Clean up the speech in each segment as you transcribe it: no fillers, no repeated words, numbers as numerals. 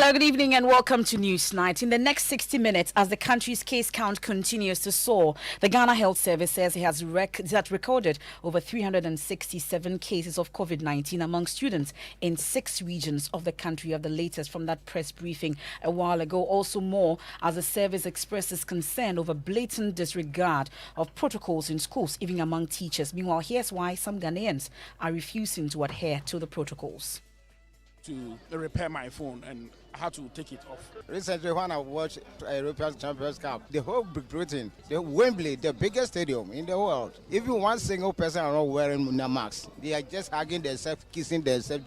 Hello, good evening and welcome to Newsnight. In the next 60 minutes, as the country's case count continues to soar, the Ghana Health Service says it has recorded over 367 cases of COVID-19 among students in 6 regions of the country, of the latest from that press briefing a while ago. Also more as the service expresses concern over blatant disregard of protocols in schools, even among teachers. Meanwhile, here's why some Ghanaians are refusing to adhere to the protocols. To repair my phone and I had to take it off. Recently, when I watched European Champions Cup, the whole Britain, the Wembley, the biggest stadium in the world, even one single person are not wearing a mask. They are just hugging themselves, kissing themselves.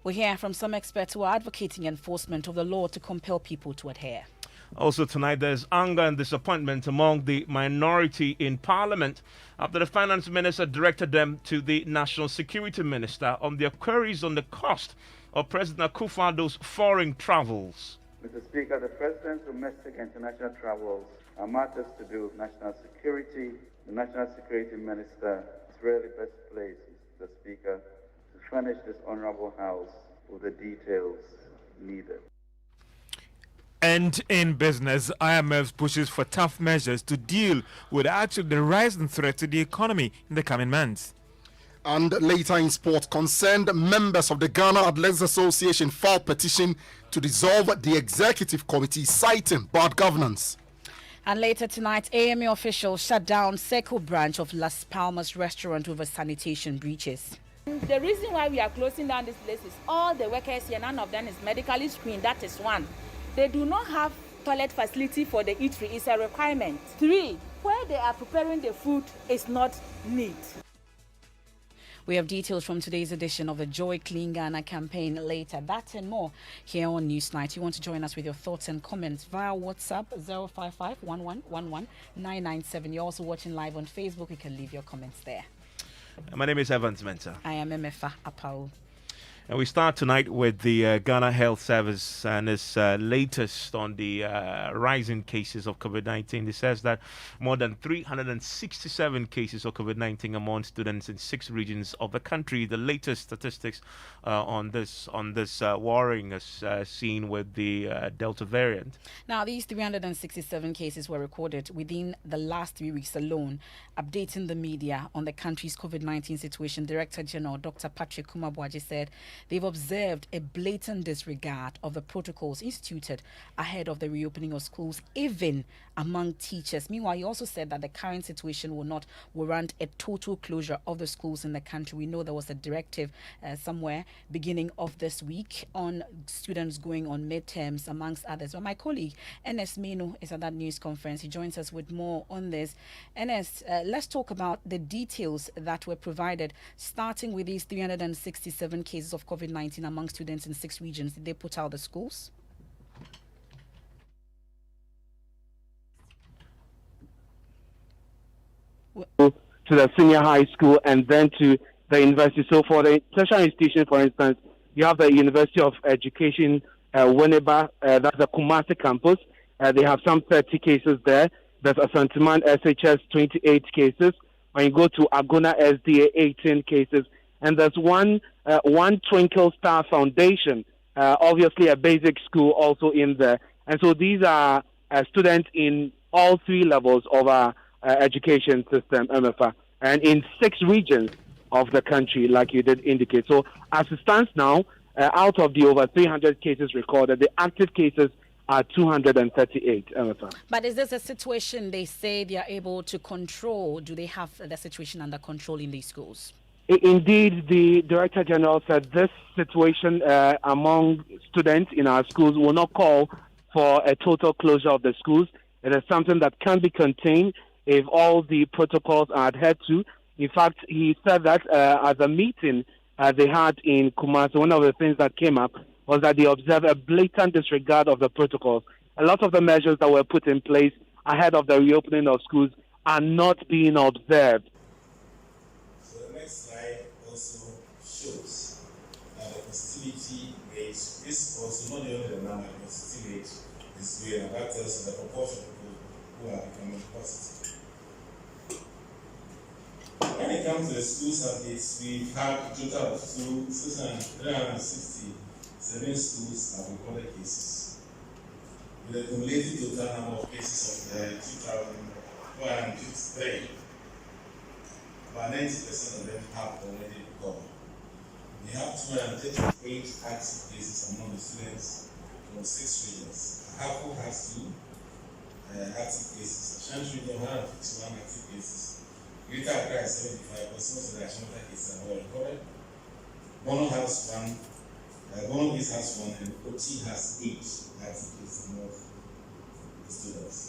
We hear from some experts who are advocating enforcement of the law to compel people to adhere. Also tonight, there's anger and disappointment among the minority in Parliament after the Finance Minister directed them to the National Security Minister on their queries on the cost of President Akufo-Addo's foreign travels. Mr. Speaker, the President's domestic and international travels are matters to do with national security. The National Security Minister is really best placed, Mr. Speaker, to furnish this Honourable House with the details needed. And in business, IMF pushes for tough measures to deal with the rising threat to the economy in the coming months. And later in sport, concerned members of the Ghana Athletics Association filed petition to dissolve the executive committee, citing bad governance. And later tonight, AMA officials shut down Seco branch of Las Palmas restaurant over sanitation breaches. The reason why we are closing down this place is all the workers here, none of them is medically screened. That is one. They do not have toilet facility for the eatery. It's a requirement. 3, where they are preparing the food is not neat. We have details from today's edition of the Joy Clean Ghana campaign later. That and more here on Newsnight. You want to join us with your thoughts and comments via WhatsApp 055-1111-997. You're also watching live on Facebook. You can leave your comments there. My name is Mensah. I am Emefa Apawu. And we start tonight with the Ghana Health Service and its latest on the rising cases of COVID-19. It says that more than 367 cases of COVID-19 among students in 6 regions of the country. The latest statistics on this worrying as seen with the Delta variant. Now, these 367 cases were recorded within the last 3 weeks alone. Updating the media on the country's COVID-19 situation, Director General Dr. Patrick Kumabwaji said they've observed a blatant disregard of the protocols instituted ahead of the reopening of schools, even among teachers. Meanwhile, he also said that the current situation will not warrant a total closure of the schools in the country. We know there was a directive somewhere beginning of this week on students going on midterms, amongst others. Well, my colleague, Enes Meno, is at that news conference. He joins us with more on this. Enes, let's talk about the details that were provided, starting with these 367 cases of COVID-19 among students in 6 regions. Did they put out the schools? To the senior high school and then to the university. So for the tertiary institution, for instance, you have the University of Education, Winneba, that's the Kumasi campus. They have some 30 cases there. There's Asanteman SHS, 28 cases. When you go to Agona SDA, 18 cases. And there's one Twinkle Star Foundation, obviously a basic school also in there. And so these are students in all 3 levels of our education system, Emefa, and in 6 regions of the country, like you did indicate. So as it stands now, out of the over 300 cases recorded, the active cases are 238, Emefa. But is this a situation they say they are able to control? Do they have the situation under control in these schools? Indeed, the Director General said this situation among students in our schools will not call for a total closure of the schools. It is something that can be contained if all the protocols are adhered to. In fact, he said that at the meeting they had in Kumasi, one of the things that came up was that they observed a blatant disregard of the protocols. A lot of the measures that were put in place ahead of the reopening of schools are not being observed. So the next slide also shows that the positivity rate is also not only the number, the positivity rate is way, and that tells the proportion of people who are becoming positive. When it comes to the school subjects, we've had a total of 367 7 schools have reported cases. With a cumulative total number of cases of 2,453, about 90% of them have already recovered. We have 238 active cases among the students from 6 regions. Apawu has 2 active cases. Ashanti region 151 active cases. Greater Accra is 75, but most of the Ashanti cases are well recorded. Bono has 1, Bono East has 1, and OT has 8 active cases among the students.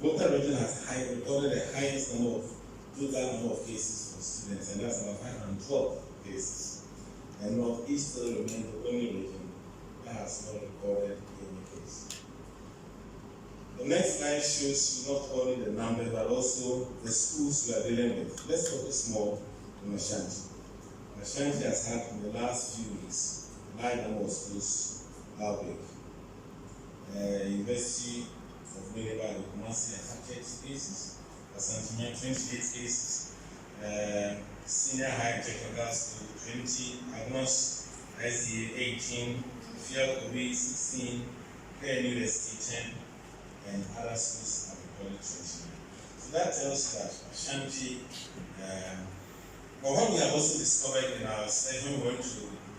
Volta region has recorded the highest total number of cases for students, and that's about 512 cases. And Northeast still remains the only region that has not recorded any case. The next slide shows you not only the number but also the schools we are dealing with. Let's focus more on Ashanti. Ashanti has had in the last few weeks a large number of schools outbreak. University of Emefa and Mensah has 30 cases, Asantuma 28 cases, Senior High Technical School 20, Agnos ICA 18, Fiakobi 16, Care University 10, and other schools have recorded 29. So that tells you that Ashanti, but what we have also discovered in our session we went to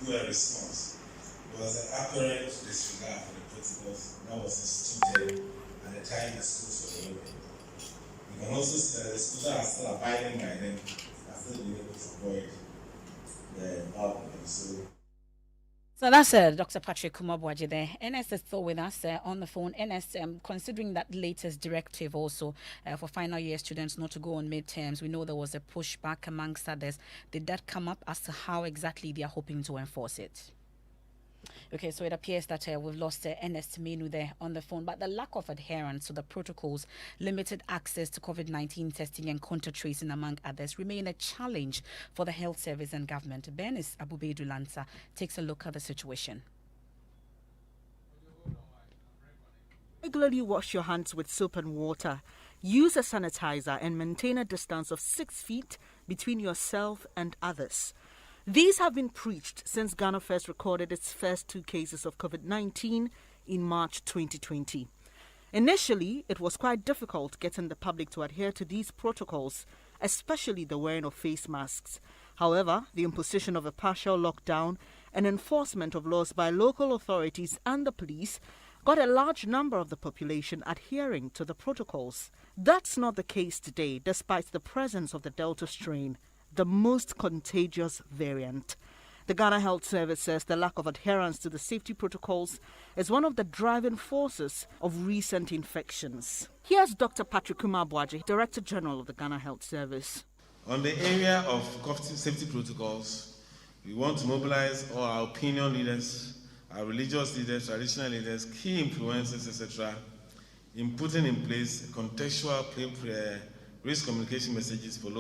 do a response was an apparent disregard for the protocols that was instituted at the time the schools were open. We can also see that the schools that are still abiding by them are still being able to avoid the outbreak. So that's Dr. Patrick Kumabwaji there. NS is still with us on the phone. NS, considering that latest directive also for final year students not to go on midterms, we know there was a pushback amongst others. Did that come up as to how exactly they are hoping to enforce it? Okay, so it appears that we've lost NS Menu there on the phone, but the lack of adherence to the protocols, limited access to COVID-19 testing and contact tracing, among others, remain a challenge for the health service and government. Bernice Abubedu-Lansa takes a look at the situation. Regularly wash your hands with soap and water. Use a sanitizer and maintain a distance of 6 feet between yourself and others. These have been preached since Ghana first recorded its first 2 cases of COVID-19 in March 2020. Initially, it was quite difficult getting the public to adhere to these protocols, especially the wearing of face masks. However, the imposition of a partial lockdown and enforcement of laws by local authorities and the police got a large number of the population adhering to the protocols. That's not the case today, despite the presence of the Delta strain, the most contagious variant. The Ghana Health Service says the lack of adherence to the safety protocols is one of the driving forces of recent infections. Here's Dr. Patrick Kumabwaji, Director General of the Ghana Health Service. On the area of safety protocols, we want to mobilize all our opinion leaders, our religious leaders, traditional leaders, key influencers, etc., in putting in place contextual risk communication messages for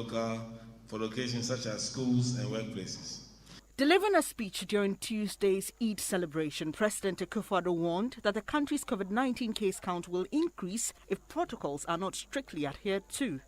locations such as schools and workplaces. Delivering a speech during Tuesday's Eid celebration, President Akufo-Addo warned that the country's COVID-19 case count will increase if protocols are not strictly adhered to.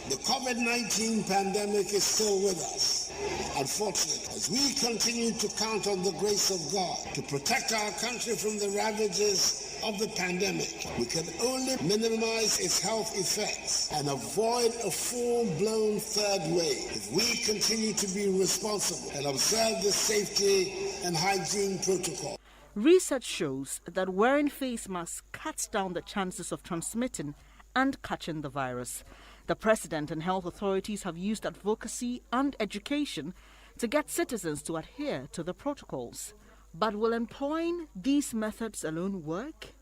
The COVID-19 pandemic is still with us, unfortunately, as we continue to count on the grace of God to protect our country from the ravages of the pandemic. We can only minimize its health effects and avoid a full-blown third wave if we continue to be responsible and observe the safety and hygiene protocol. Research shows that wearing face masks cuts down the chances of transmitting and catching the virus. The President and health authorities have used advocacy and education to get citizens to adhere to the protocols. But will employing these methods alone work?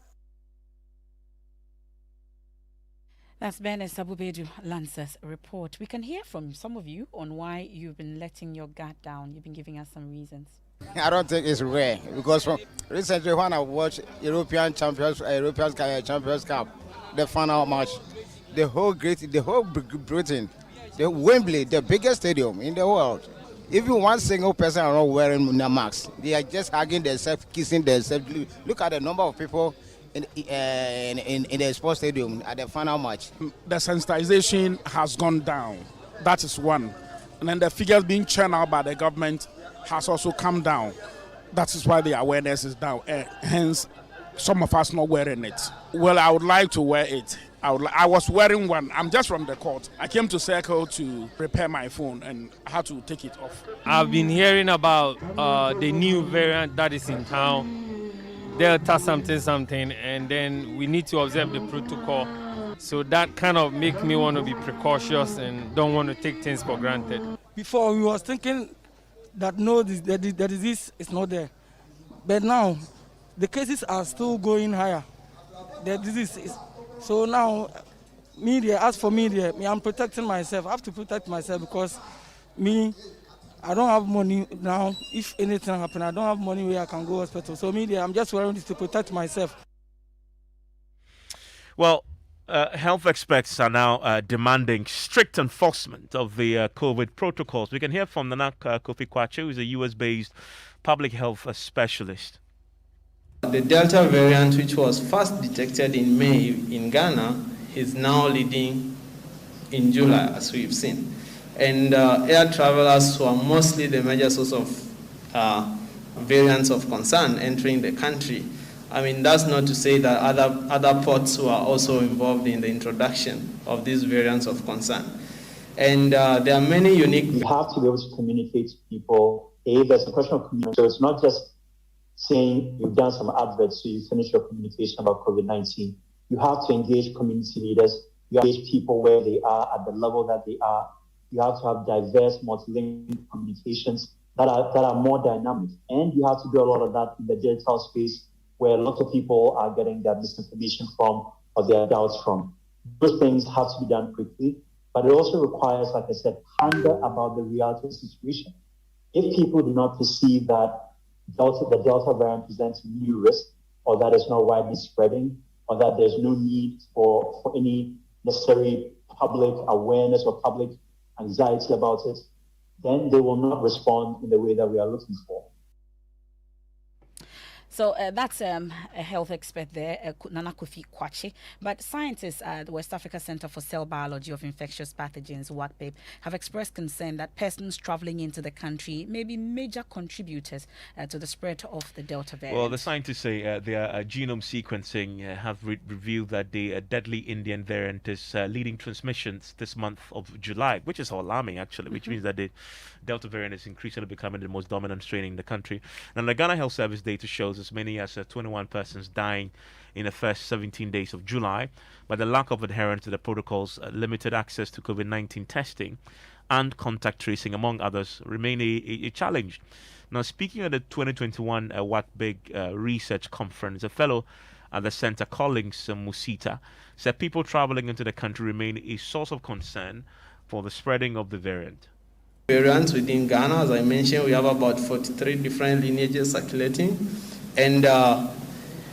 That's Bernice Abubedu-Lansa's report. We can hear from some of you on why you've been letting your guard down. You've been giving us some reasons. I don't think it's rare because from recently when I watched European Champions Cup, the final match, the whole Britain, the Wembley, the biggest stadium in the world. Even one single person are not wearing masks. They are just hugging themselves, kissing themselves. Look at the number of people in the sports stadium at the final match. The sensitization has gone down. That is one. And then the figures being churned out by the government has also come down. That is why the awareness is down. Hence, some of us not wearing it. Well, I would like to wear it. I was wearing one. I'm just from the court. I came to Circle to repair my phone and I had to take it off. I've been hearing about the new variant that is in town, Delta something, and then we need to observe the protocol. So that kind of makes me want to be precautious and don't want to take things for granted. Before we was thinking that no, the disease is not there. But now, the cases are still going higher. The disease is... So now, as for media, I'm protecting myself. I have to protect myself because I don't have money now. If anything happens, I don't have money where I can go to hospital. So I'm just wearing this to protect myself. Well, health experts are now demanding strict enforcement of the COVID protocols. We can hear from Nana Kofi Kwache, who is a US-based public health specialist. The Delta variant, which was first detected in May in Ghana, is now leading in July, as we've seen. And air travelers, who are mostly the major source of variants of concern entering the country, I mean, that's not to say that other ports who are also involved in the introduction of these variants of concern. And there are many unique... You have to be able to communicate to people. There's a question of communication. So it's not just saying you've done some adverts, so you finish your communication about COVID-19. You have to engage community leaders. You have to engage people where they are at the level that they are. You have to have diverse, multilingual communications that are more dynamic. And you have to do a lot of that in the digital space where lots of people are getting their misinformation from or their doubts from. Those things have to be done quickly, but it also requires, like I said, candor about the reality of the situation. If people do not perceive that the Delta variant presents a new risk, or that it's not widely spreading, or that there's no need for any necessary public awareness or public anxiety about it, then they will not respond in the way that we are looking for. So that's a health expert there, Nana Kofi Kwache. But scientists at the West Africa Center for Cell Biology of Infectious Pathogens, WACPIP, have expressed concern that persons traveling into the country may be major contributors to the spread of the Delta variant. Well, the scientists say their genome sequencing have revealed that the deadly Indian variant is leading transmissions this month of July, which is alarming, actually, which means that the Delta variant is increasingly becoming the most dominant strain in the country. And the Ghana Health Service data shows as many as 21 persons dying in the first 17 days of July, but the lack of adherence to the protocols, limited access to COVID-19 testing and contact tracing, among others, remain a challenge. Now, speaking at the 2021 WACBIG research conference, a fellow at the center, Collins Musita, said people traveling into the country remain a source of concern for the spreading of the variant. Variants within Ghana, as I mentioned, we have about 43 different lineages circulating, and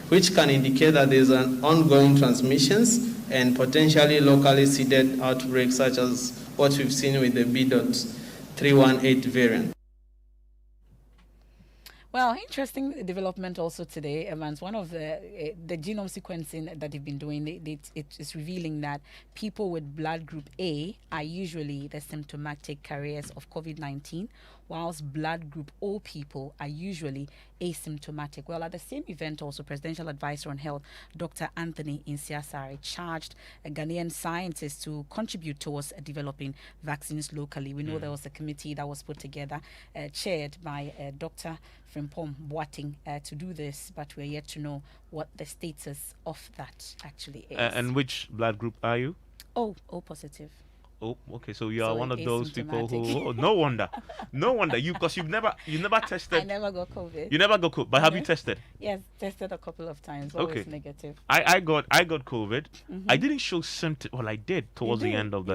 which can indicate that there's an ongoing transmissions and potentially locally seeded outbreaks, such as what we've seen with the B.318 variant. Well, interesting development also today, Evans. One of the genome sequencing that they've been doing, it's revealing that people with blood group A are usually the symptomatic carriers of COVID-19, whilst blood group O people are usually asymptomatic. Well, at the same event also, Presidential Advisor on Health, Dr. Anthony Insiasare, charged Ghanaian scientists to contribute towards developing vaccines locally. We know there was a committee that was put together, chaired by Dr. Frimpong Boateng, to do this, but we're yet to know what the status of that actually is. And which blood group are you? O positive. Oh, okay. So you are one of those people who. Oh, no wonder you, because you've never tested. I never got COVID. You never got COVID, but have you tested? Yes, tested a couple of times. Always negative. I got COVID. I didn't show symptoms. Well, I did towards the end of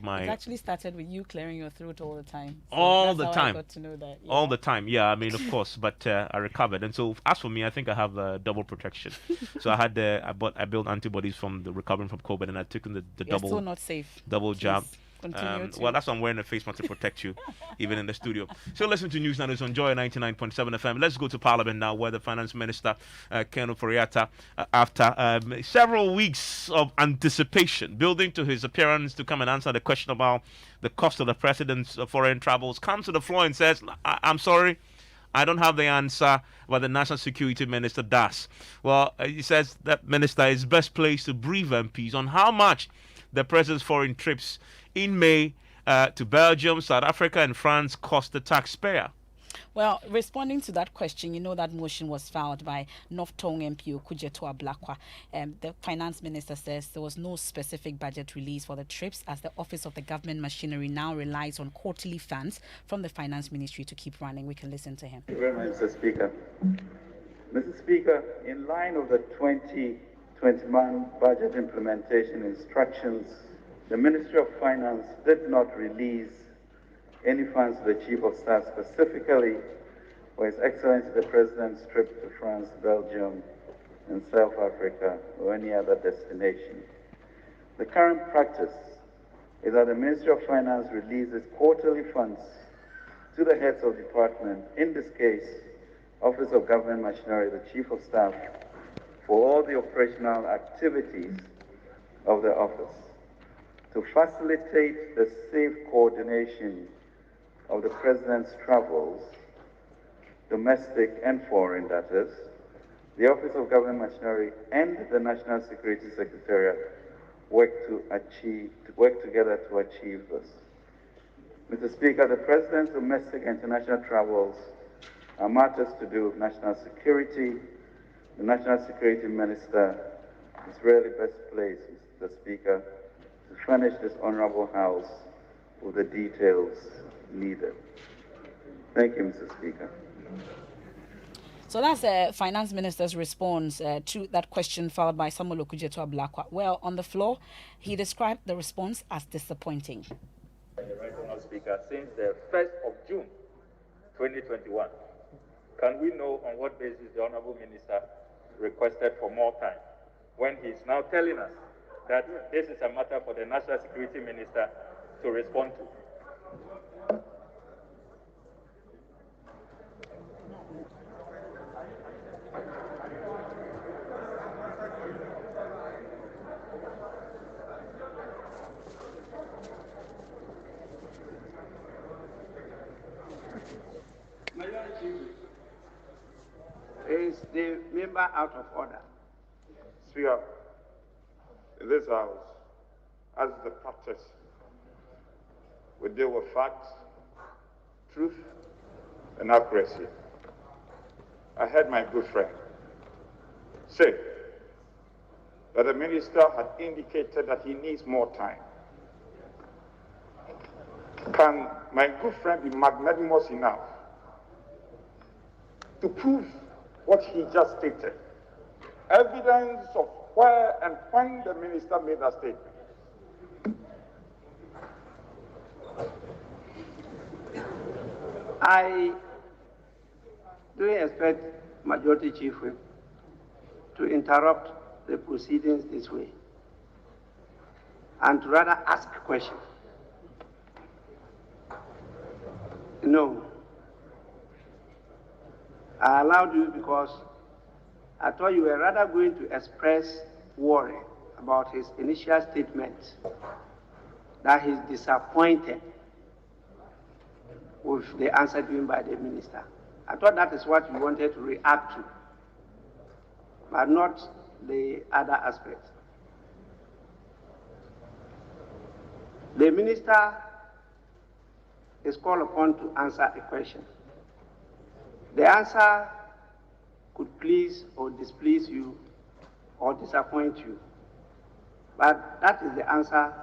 my. It actually started with you clearing your throat all the time. So all the time. I got to know that. Yeah. All the time. Yeah, I mean, of course, but I recovered. And so, as for me, I think I have double protection. So I had I built antibodies from the recovering from COVID, and I took the You're double. still not safe. Double jab. Well, that's why I'm wearing a face mask to protect you, even in the studio. So listen to Newsnight. It's on Joy 99.7 FM. Let's go to Parliament now, where the Finance Minister, Ken Ofori-Atta, after several weeks of anticipation, building to his appearance to come and answer the question about the cost of the President's foreign travels, comes to the floor and says, I'm sorry, I don't have the answer, but the National Security Minister does. Well, he says that minister is best placed to brief MPs on how much the president's foreign trips in May to Belgium, South Africa, and France cost the taxpayer. Well, responding to that question, you know that motion was filed by North Tongue MP Okujeto Ablakwa. The finance minister says there was no specific budget release for the trips as the Office of the Government Machinery now relies on quarterly funds from the Finance Ministry to keep running. We can listen to him. Thank you very much, Mr. Speaker. Mr. Speaker, in line of the 2021 budget implementation instructions, the Ministry of Finance did not release any funds to the Chief of Staff specifically for His Excellency the President's trip to France, Belgium, and South Africa, or any other destination. The current practice is that the Ministry of Finance releases quarterly funds to the heads of department, in this case, Office of Government Machinery, the Chief of Staff, for all the operational activities of the office. To facilitate the safe coordination of the President's travels, domestic and foreign, that is, the Office of Government Machinery and the National Security Secretariat work together to achieve this. Mr. Speaker, the President's domestic and international travels are matters to do with national security. The National Security Minister is really best placed, Mr. Speaker, to furnish this honorable House with the details needed. Thank you, Mr. Speaker. So that's the Finance Minister's response to that question filed by Samuel Okujeto Ablakwa. Well, on the floor, he described the response as disappointing. Right, Honourable Speaker, since the 1st of June 2021, can we know on what basis the Honourable Minister requested for more time when he's now telling us that this is a matter for the National Security Minister to respond to? Is the member out of order? Speaker, in this House, as the practice, we deal with facts, truth, and accuracy. I heard my good friend say that the minister had indicated that he needs more time. Can my good friend be magnanimous enough to prove what he just stated? Evidence of where and when the minister made that statement. I do expect Majority Chief Whip to interrupt the proceedings this way and to rather ask questions. No. I allowed you because I thought you were rather going to express worry about his initial statement that he's disappointed with the answer given by the minister. I thought that is what you wanted to react to, but not the other aspects. The minister is called upon to answer a question. The answer could please or displease you or disappoint you, but that is the answer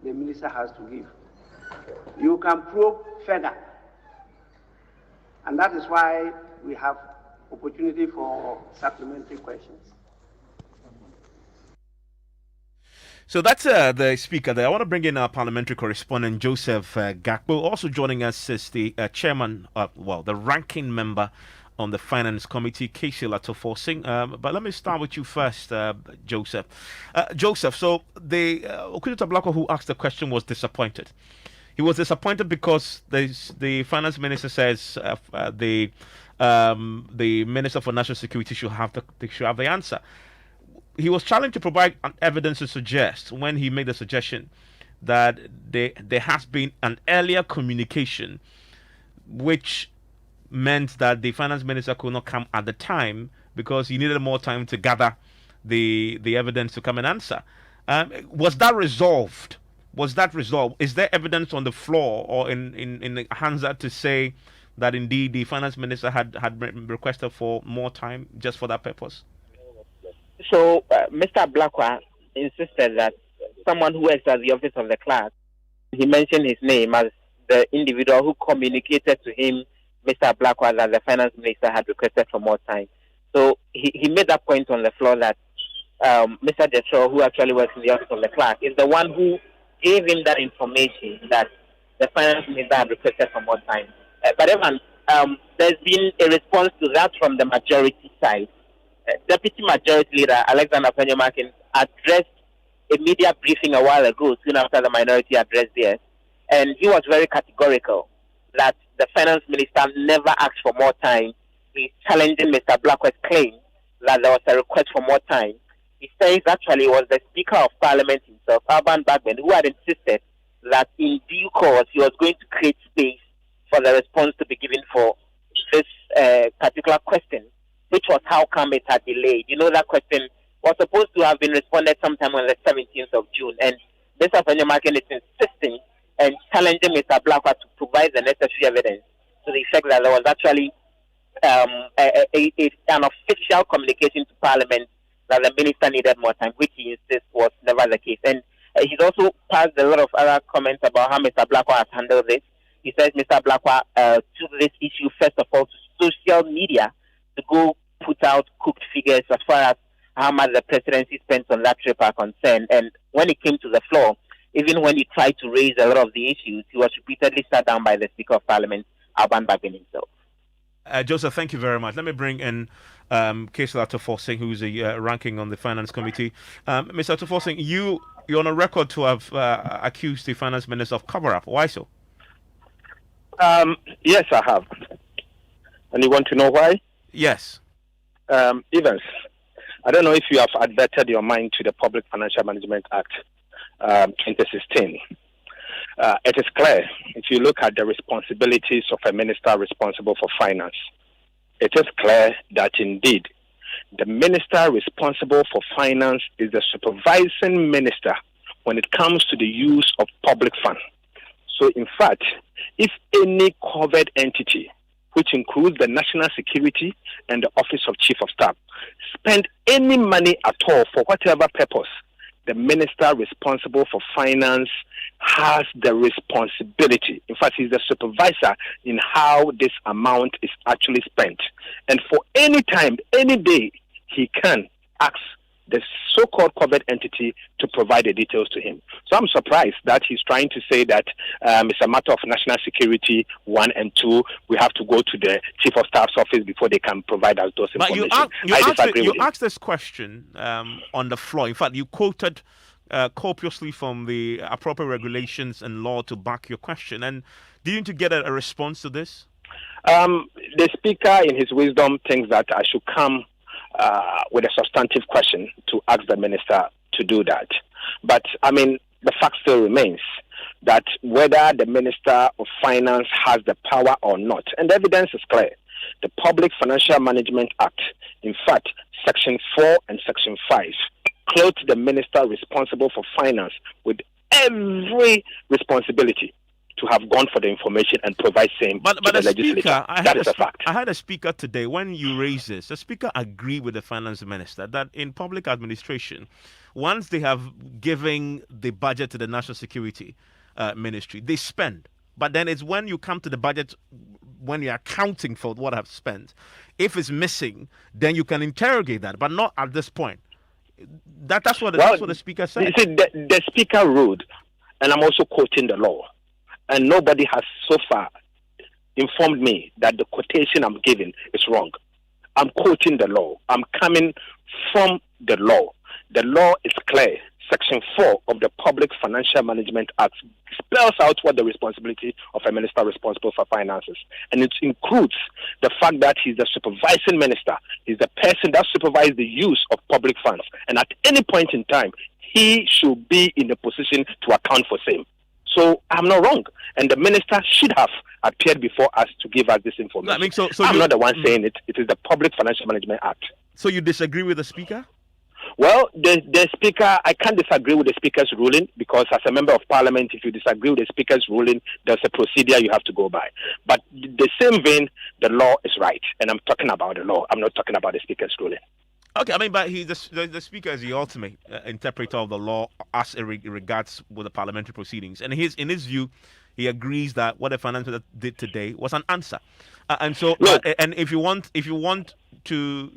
the minister has to give. You can probe further, and that is why we have opportunity for supplementary questions. So that's the speaker there. I want to bring in our parliamentary correspondent, Joseph Gakpo. Also joining us is the chairman, the ranking member on the Finance Committee, Casey Latofosing. But let me start with you first, Joseph. Joseph, so the Okujeto Ablakwa who asked the question was disappointed. He was disappointed because the Finance Minister says the Minister for National Security should have the answer. He was challenged to provide evidence to suggest, when he made the suggestion, that there has been an earlier communication which meant that the finance minister could not come at the time because he needed more time to gather the evidence to come and answer. Was that resolved? Was that resolved? Is there evidence on the floor or in the Hansa to say that indeed the finance minister had requested for more time just for that purpose? So Mr. Blackwell insisted that someone who works at the office of the clerk, he mentioned his name as the individual who communicated to him, Mr. Blackwell, that the finance minister had requested for more time. So he made that point on the floor that Mr. Jetro, who actually works in the office of the clerk, is the one who gave him that information that the finance minister had requested for more time. But Evan, there's been a response to that from the majority side. Deputy Majority Leader Alexander Penyomakin addressed a media briefing a while ago, soon after the minority addressed theirs, and he was very categorical that the finance minister never asked for more time. He's challenging Mr. Blackwell's claim that there was a request for more time. He says actually it was the Speaker of Parliament himself, Alban Bagman, who had insisted that in due course he was going to create space for the response to be given for this particular question, which was how come it had delayed. You know, that question was supposed to have been responded sometime on the 17th of June, and Mr. Penyomakin is insisting and challenging Mr. Blackwell to provide the necessary evidence to the effect that there was actually an official communication to Parliament that the minister needed more time, which he insists was never the case. And he's also passed a lot of other comments about how Mr. Blackwell has handled this. He says Mr. Blackwell took this issue first of all to social media to go put out cooked figures as far as how much the presidency spent on that trip are concerned. And when it came to the floor, even when he tried to raise a lot of the issues, he was repeatedly sat down by the Speaker of Parliament, Alban Bagman himself. Joseph, thank you very much. Let me bring in Kesla Tofosing, who's a ranking on the Finance Committee. Mr. Tofosing, you're on a record to have accused the Finance Minister of cover-up. Why so? Yes, I have. And you want to know why? Yes. Evans, I don't know if you have adverted your mind to the Public Financial Management Act 2016. It is clear, if you look at the responsibilities of a minister responsible for finance, it is clear that indeed the minister responsible for finance is the supervising minister when it comes to the use of public funds. So in fact, if any covered entity, which includes the National Security and the Office of Chief of Staff, spend any money at all for whatever purpose, the minister responsible for finance has the responsibility. In fact, he's the supervisor in how this amount is actually spent. And for any time, any day, he can ask the so-called covered entity to provide the details to him. So I'm surprised that he's trying to say that it's a matter of national security, 1 and 2, we have to go to the Chief of Staff's office before they can provide us those information. But you asked this question on the floor. In fact, you quoted copiously from the appropriate regulations and law to back your question. And didn't you get a response to this? The Speaker, in his wisdom, thinks that I should come with a substantive question to ask the minister to do that. But, I mean, the fact still remains that whether the Minister of Finance has the power or not, and the evidence is clear. The Public Financial Management Act, in fact, Section 4 and Section 5, clothe the minister responsible for finance with every responsibility to have gone for the information and provide same to the legislature. That is a fact. I had a speaker today, when you raised this, the speaker agreed with the finance minister that in public administration, once they have given the budget to the National Security Ministry, they spend. But then it's when you come to the budget, when you're accounting for what I've spent, if it's missing, then you can interrogate that, but not at this point. That's what the speaker said. You see, the speaker ruled, and I'm also quoting the law. And nobody has so far informed me that the quotation I'm giving is wrong. I'm quoting the law. I'm coming from the law. The law is clear. Section 4 of the Public Financial Management Act spells out what the responsibility of a minister responsible for finances. And it includes the fact that he's the supervising minister. He's the person that supervises the use of public funds. And at any point in time, he should be in a position to account for same. So I'm not wrong. And the minister should have appeared before us to give us this information. I mean, so I'm not the one saying it. It is the Public Financial Management Act. So you disagree with the speaker? Well, the speaker, I can't disagree with the speaker's ruling, because as a member of parliament, if you disagree with the speaker's ruling, there's a procedure you have to go by. But the same vein, the law is right. And I'm talking about the law. I'm not talking about the speaker's ruling. Okay, I mean, but the speaker is the ultimate interpreter of the law as it regards with the parliamentary proceedings. And in his view, he agrees that what the finance minister did today was an answer. And so, and if you want to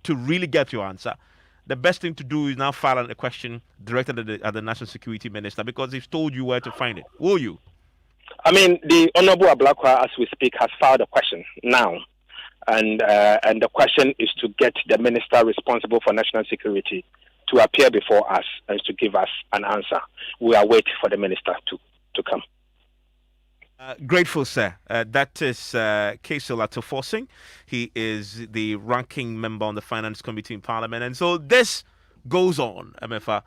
really get your answer, the best thing to do is now file a question directed at the National Security Minister, because he's told you where to find it. Will you? I mean, the Honorable Ablakwa, as we speak, has filed a question now. And the question is to get the minister responsible for national security to appear before us and to give us an answer. We are waiting for the minister to come. Grateful, sir. That is Kaisel Atofosing. He is the ranking member on the Finance Committee in Parliament. And so this goes on, Emefa.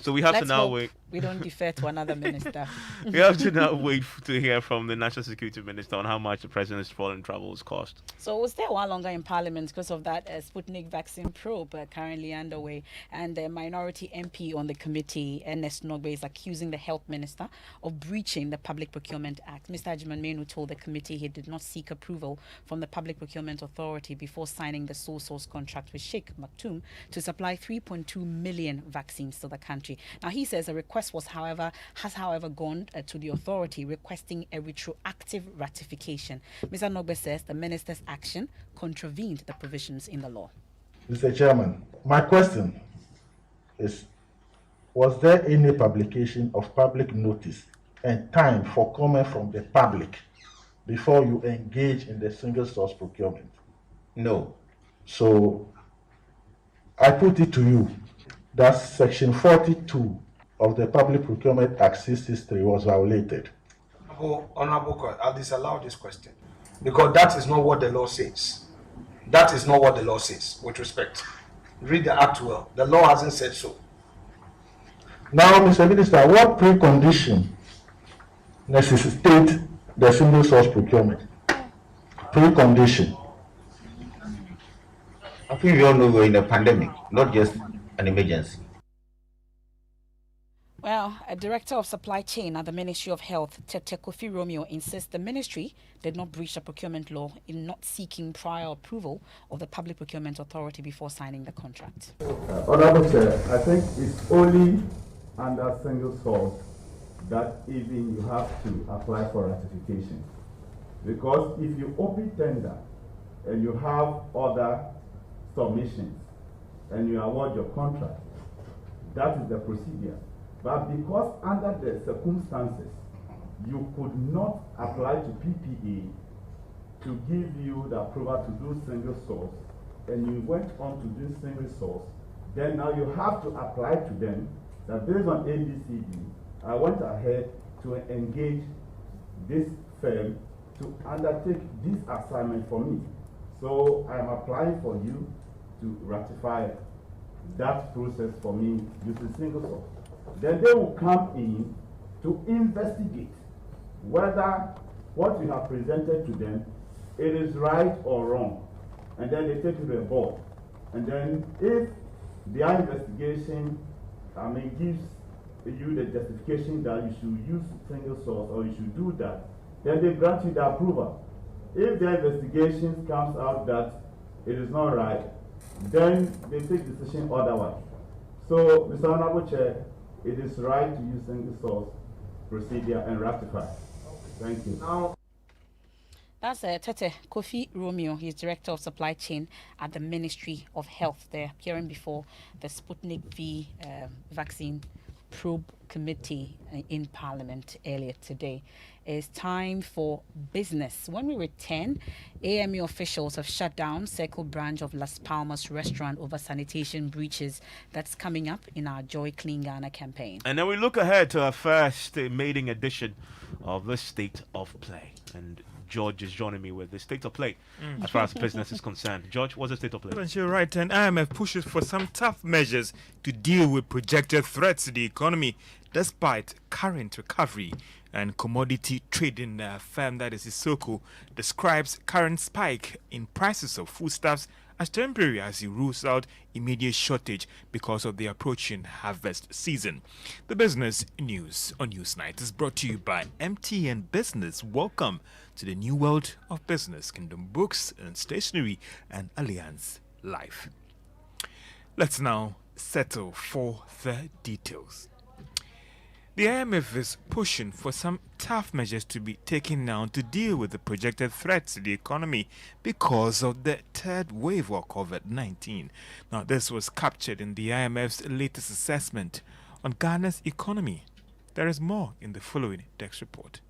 So we have to now wait. We don't defer to another minister. We have to now wait to hear from the National Security Minister on how much the President's foreign travels cost. So we'll stay a while longer in Parliament because of that Sputnik vaccine probe currently underway. And the minority MP on the committee, Ernest Nogbe, is accusing the Health Minister of breaching the Public Procurement Act. Mr. Ajiman Menu told the committee he did not seek approval from the Public Procurement Authority before signing the sole source contract with Sheikh Maktoum to supply 3.2 million vaccines to the country. Now, he says a request has however gone to the authority requesting a retroactive ratification. Mr. Nogbe says the minister's action contravened the provisions in the law. Mr. Chairman, my question is, was there any publication of public notice and time for comment from the public before you engage in the single source procurement? No. So I put it to you that Section 42 of the Public Procurement Act 663 was violated. Honorable Court, I'll disallow this question because that is not what the law says. That is not what the law says, with respect. Read the act well. The law hasn't said so. Now, Mr. Minister, what precondition necessitate the single source procurement? Precondition. I think we all know we're in a pandemic, not just an emergency. Well, a director of supply chain at the Ministry of Health, Tete Kofi Romeo, insists the ministry did not breach the procurement law in not seeking prior approval of the Public Procurement Authority before signing the contract. Honorable Chair, I think it's only under single source that even you have to apply for ratification. Because if you open tender and you have other submissions and you award your contract, that is the procedure. But because under the circumstances, you could not apply to PPA to give you the approval to do single source, and you went on to do single source, then now you have to apply to them that based on ABCD, I went ahead to engage this firm to undertake this assignment for me. So I'm applying for you to ratify that process for me using single source. Then they will come in to investigate whether what you have presented to them, it is right or wrong. And then they take it to the board. And then if their investigation, gives you the justification that you should use single source or you should do that, then they grant you the approval. If their investigation comes out that it is not right, then they take decision otherwise. So, Mr. Honorable Chair, it is right to use single source procedure and ratify. Thank you. Now, that's Tete Kofi Romeo. He's Director of Supply Chain at the Ministry of Health. They're appearing before the Sputnik V vaccine probe committee in Parliament earlier today. It's time for business. When we return, AME officials have shut down Circle branch of Las Palmas restaurant over sanitation breaches. That's coming up in our Joy Clean Ghana campaign. And then we look ahead to our first maiden edition of the State of Play. And George is joining me with the state of play as far as business is concerned. George, what's the state of play? You're right, and IMF pushes for some tough measures to deal with projected threats to the economy despite current recovery. And commodity trading firm that is Isoko describes current spike in prices of foodstuffs as temporary as he rules out immediate shortage because of the approaching harvest season. The business news on Newsnight is brought to you by MTN Business. Welcome to the new world of business, Kingdom Books and Stationery and Alliance Life. Let's now settle for the details. The IMF is pushing for some tough measures to be taken now to deal with the projected threats to the economy because of the third wave of COVID-19. Now, this was captured in the IMF's latest assessment on Ghana's economy. There is more in the following text report.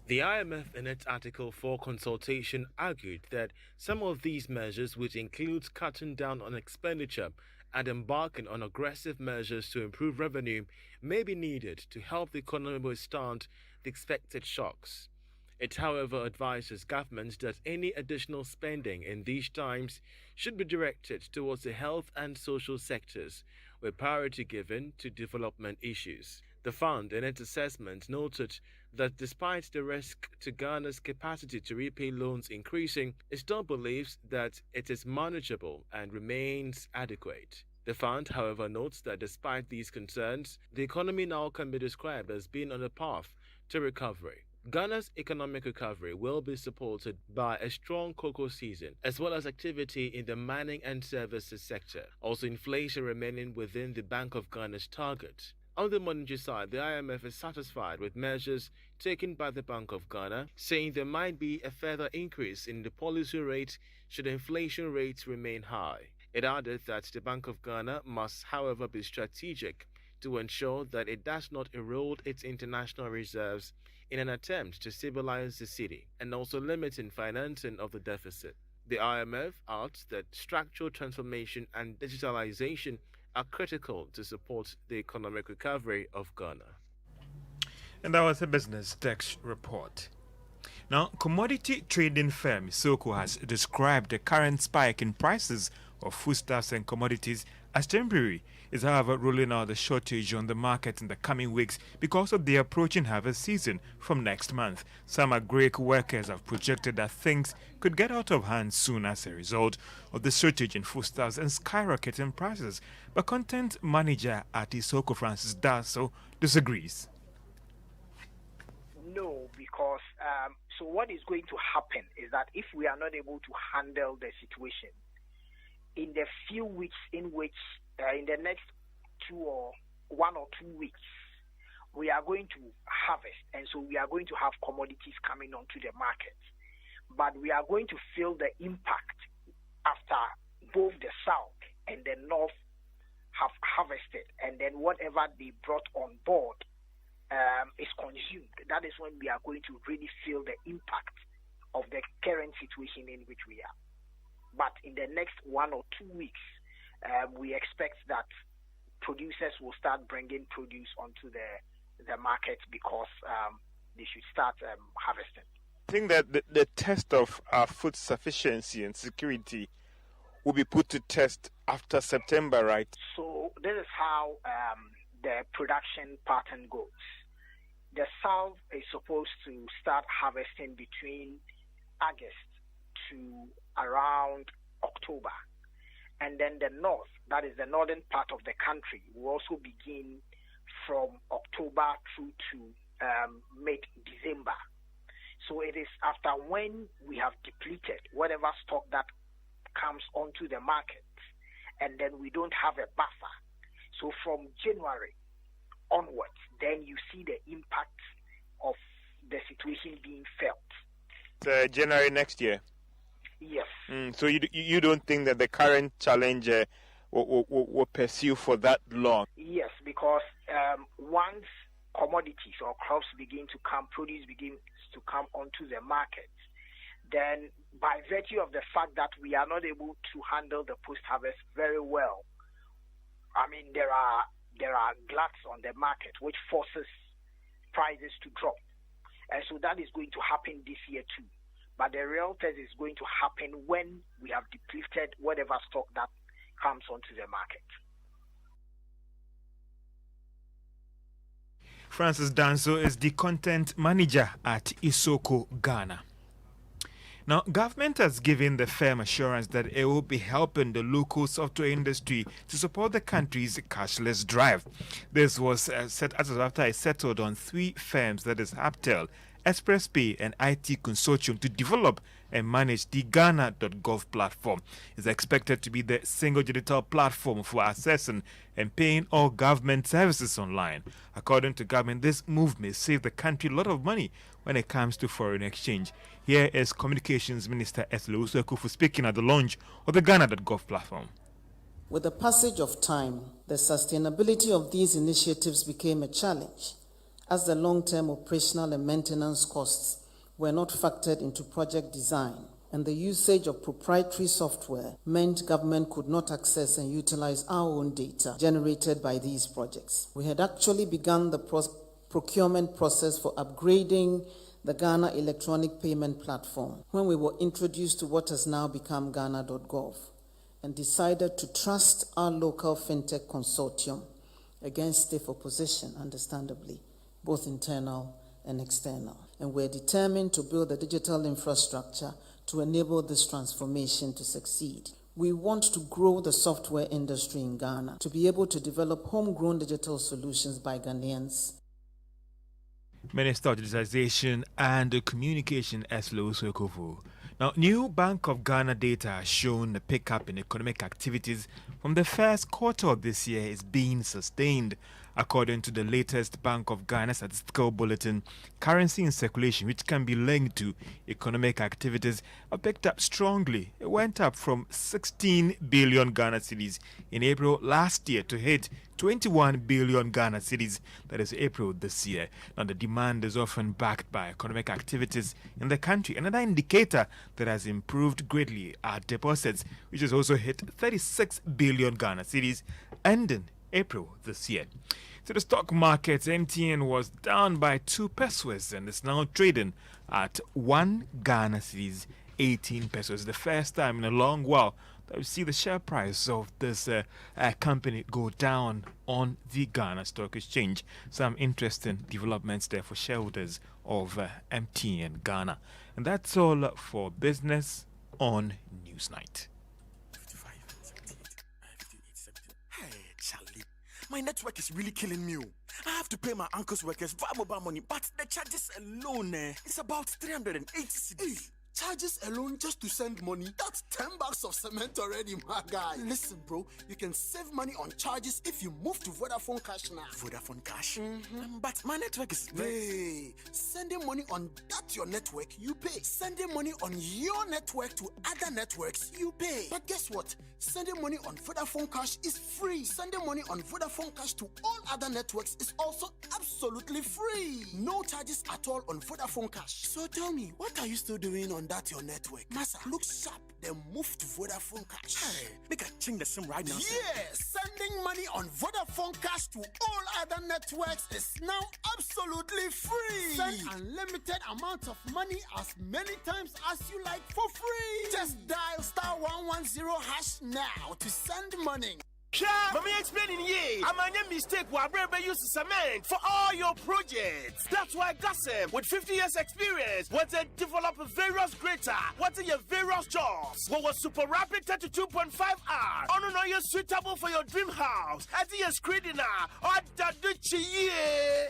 The IMF, in its article for consultation, argued that some of these measures, which includes cutting down on expenditure and embarking on aggressive measures to improve revenue, may be needed to help the economy withstand the expected shocks. It, however, advises governments that any additional spending in these times should be directed towards the health and social sectors, with priority given to development issues. The fund, in its assessment, noted that despite the risk to Ghana's capacity to repay loans increasing, it still believes that it is manageable and remains adequate. The fund, however, notes that despite these concerns, the economy now can be described as being on a path to recovery. Ghana's economic recovery will be supported by a strong cocoa season, as well as activity in the mining and services sector. Also, inflation remaining within the Bank of Ghana's target. On the monetary side, the IMF is satisfied with measures taken by the Bank of Ghana, saying there might be a further increase in the policy rate should inflation rates remain high. It added that the Bank of Ghana must, however, be strategic to ensure that it does not erode its international reserves in an attempt to stabilize the city, and also limiting financing of the deficit. The IMF adds that structural transformation and digitalization are critical to support the economic recovery of Ghana. And that was a business text report. Now, commodity trading firm Isoko has described the current spike in prices of foodstuffs and commodities as temporary. Is, however, ruling out the shortage on the market in the coming weeks because of the approaching harvest season from next month. Some agri workers have projected that things could get out of hand soon as a result of the shortage in foodstuffs and skyrocketing prices. But content manager at Isoko, Francis Dasso, disagrees. No, because so what is going to happen is that if we are not able to handle the situation in the few weeks in which in the next 1 or 2 weeks, we are going to harvest, and so we are going to have commodities coming onto the market. But we are going to feel the impact after both the south and the north have harvested, and then whatever they brought on board is consumed. That is when we are going to really feel the impact of the current situation in which we are. But in the next 1 or 2 weeks, we expect that producers will start bringing produce onto the market because they should start harvesting. I think that the test of our food sufficiency and security will be put to test after September, right? So this is how the production pattern goes. The south is supposed to start harvesting between August to around October. And then the north, that is the northern part of the country, will also begin from October through to mid-December. So it is after when we have depleted whatever stock that comes onto the market, and then we don't have a buffer. So from January onwards, then you see the impact of the situation being felt. January next year? Yes. So you don't think that the current challenge will pursue for that long? Yes, because once commodities or crops begin to come, produce begins to come onto the market, then by virtue of the fact that we are not able to handle the post-harvest very well, I mean, there are gluts on the market which forces prices to drop. And so that is going to happen this year too. But the real test is going to happen when we have depleted whatever stock that comes onto the market. Francis Danso is the content manager at Isoko, Ghana. Now, government has given the firm assurance that it will be helping the local software industry to support the country's cashless drive. This was set after it settled on 3 firms, that is Aptel, ExpressPay and IT Consortium, to develop and manage the Ghana.gov platform. It's expected to be the single digital platform for accessing and paying all government services online. According to government, this move may save the country a lot of money when it comes to foreign exchange. Here is Communications Minister Esle Usokufu speaking at the launch of the Ghana.gov platform. With the passage of time, the sustainability of these initiatives became a challenge, as the long-term operational and maintenance costs were not factored into project design, and the usage of proprietary software meant government could not access and utilize our own data generated by these projects. We had actually begun the procurement process for upgrading the Ghana electronic payment platform when we were introduced to what has now become Ghana.gov, and decided to trust our local fintech consortium against stiff opposition, understandably, both internal and external. And we're determined to build the digital infrastructure to enable this transformation to succeed. We want to grow the software industry in Ghana to be able to develop homegrown digital solutions by Ghanaians. Minister of Digitization and Communication, Esle Usokufu. Now, new Bank of Ghana data has shown a pickup in economic activities from the first quarter of this year is being sustained. According to the latest Bank of Ghana statistical bulletin, currency in circulation, which can be linked to economic activities, have picked up strongly. It went up from 16 billion Ghana cedis in April last year to hit 21 billion Ghana cedis, that is April this year. Now, the demand is often backed by economic activities in the country. Another indicator that has improved greatly are deposits, which has also hit 36 billion Ghana cedis, ending April this year. To the stock market, MTN was down by 2 pesos and is now trading at 1 Ghana cedis, 18 pesos. The first time in a long while that we see the share price of this company go down on the Ghana Stock Exchange. Some interesting developments there for shareholders of MTN Ghana. And that's all for business on Newsnight. Charlie, my network is really killing me. I have to pay my uncle's workers via mobile money, but the charges alone, it's about 380 cedis. Charges alone just to send money? That's $10 of cement already, my guy. Listen, bro, you can save money on charges if you move to Vodafone Cash now. Vodafone Cash? But my network is... Hey, sending money on that your network, you pay. Sending money on your network to other networks, you pay. But guess what? Sending money on Vodafone Cash is free. Sending money on Vodafone Cash to all other networks is also absolutely free. No charges at all on Vodafone Cash. So tell me, what are you still doing on that your network? Massa, look sharp, then move to Vodafone Cash. Hey, make a change the SIM right now. Yeah, sending money on Vodafone Cash to all other networks is now absolutely free. Send unlimited amounts of money as many times as you like for free. Just dial *110# now to send money. Let me explain in here. I'm a mistake where I use cement for all your projects. That's why Gassem, with 50 years experience, was to develop various greater. What are your various jobs? What was super rapid 32.5 hours? On know you're suitable for your dream house. As your screening or that